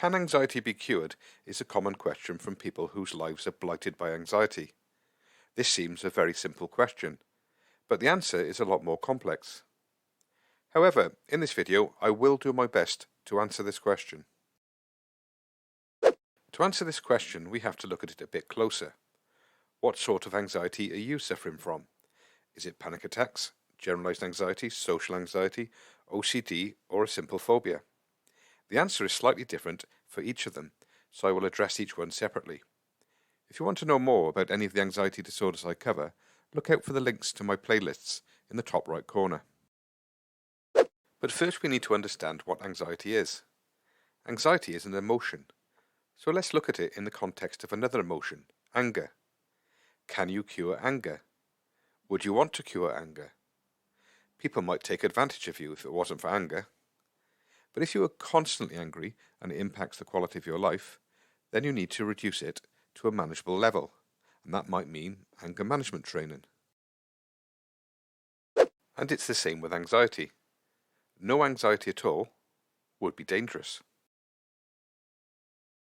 Can anxiety be cured is a common question from people whose lives are blighted by anxiety. This seems a very simple question, but the answer is a lot more complex. However, in this video, I will do my best to answer this question. To answer this question, we have to look at it a bit closer. What sort of anxiety are you suffering from? Is it panic attacks, generalized anxiety, social anxiety, OCD, or a simple phobia? The answer is slightly different for each of them, so I will address each one separately. If you want to know more about any of the anxiety disorders I cover, look out for the links to my playlists in the top right corner. But first we need to understand what anxiety is. Anxiety is an emotion, so let's look at it in the context of another emotion, anger. Can you cure anger? Would you want to cure anger? People might take advantage of you if it wasn't for anger. But if you are constantly angry and it impacts the quality of your life, then you need to reduce it to a manageable level, and that might mean anger management training. And it's the same with anxiety. No anxiety at all would be dangerous.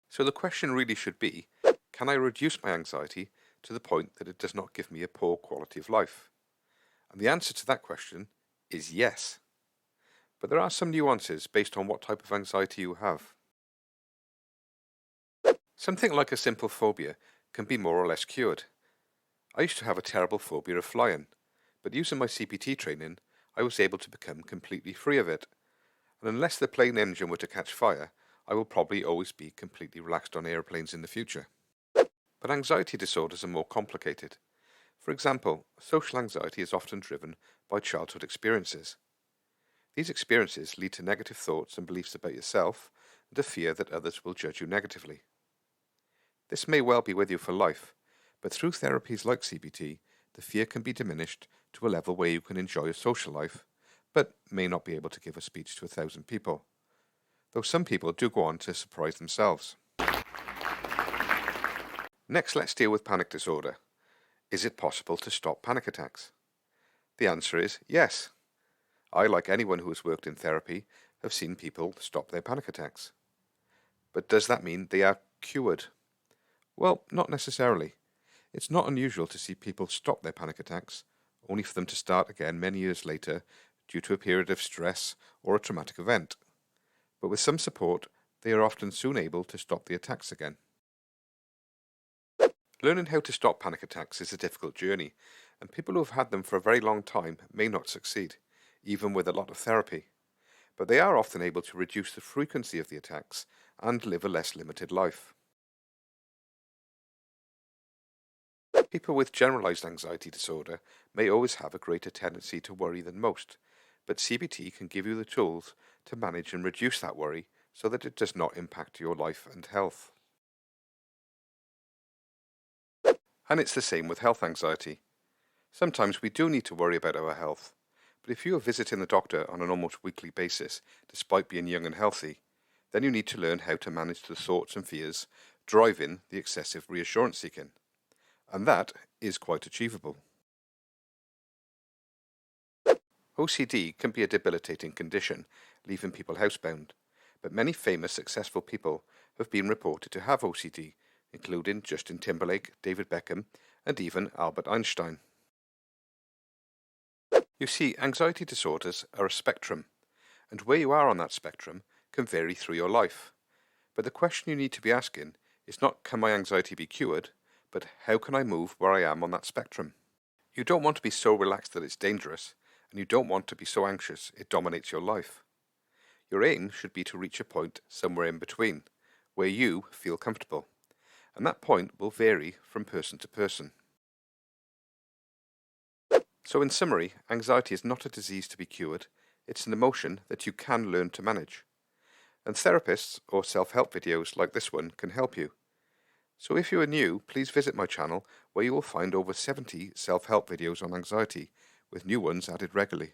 So the question really should be, can I reduce my anxiety to the point that it does not give me a poor quality of life? And the answer to that question is yes. But there are some nuances based on what type of anxiety you have. Something like a simple phobia can be more or less cured. I used to have a terrible phobia of flying, but using my CPT training, I was able to become completely free of it. And unless the plane engine were to catch fire, I will probably always be completely relaxed on airplanes in the future. But anxiety disorders are more complicated. For example, social anxiety is often driven by childhood experiences. These experiences lead to negative thoughts and beliefs about yourself and a fear that others will judge you negatively. This may well be with you for life, but through therapies like CBT, the fear can be diminished to a level where you can enjoy a social life, but may not be able to give a speech to 1,000 people, though some people do go on to surprise themselves. Next, let's deal with panic disorder. Is it possible to stop panic attacks? The answer is yes. I, like anyone who has worked in therapy, have seen people stop their panic attacks. But does that mean they are cured? Well, not necessarily. It's not unusual to see people stop their panic attacks, only for them to start again many years later due to a period of stress or a traumatic event. But with some support, they are often soon able to stop the attacks again. Learning how to stop panic attacks is a difficult journey, and people who have had them for a very long time may not succeed, even with a lot of therapy. But they are often able to reduce the frequency of the attacks and live a less limited life. People with generalized anxiety disorder may always have a greater tendency to worry than most, but CBT can give you the tools to manage and reduce that worry so that it does not impact your life and health. And it's the same with health anxiety. Sometimes we do need to worry about our health, but if you are visiting the doctor on an almost weekly basis, despite being young and healthy, then you need to learn how to manage the thoughts and fears driving the excessive reassurance seeking. And that is quite achievable. OCD can be a debilitating condition, leaving people housebound, but many famous successful people have been reported to have OCD, including Justin Timberlake, David Beckham, and even Albert Einstein. You see, anxiety disorders are a spectrum, and where you are on that spectrum can vary through your life. But the question you need to be asking is not, can my anxiety be cured, but how can I move where I am on that spectrum? You don't want to be so relaxed that it's dangerous, and you don't want to be so anxious it dominates your life. Your aim should be to reach a point somewhere in between, where you feel comfortable, and that point will vary from person to person. So in summary, anxiety is not a disease to be cured, it's an emotion that you can learn to manage. And therapists or self-help videos like this one can help you. So if you are new, please visit my channel where you will find over 70 self-help videos on anxiety, with new ones added regularly.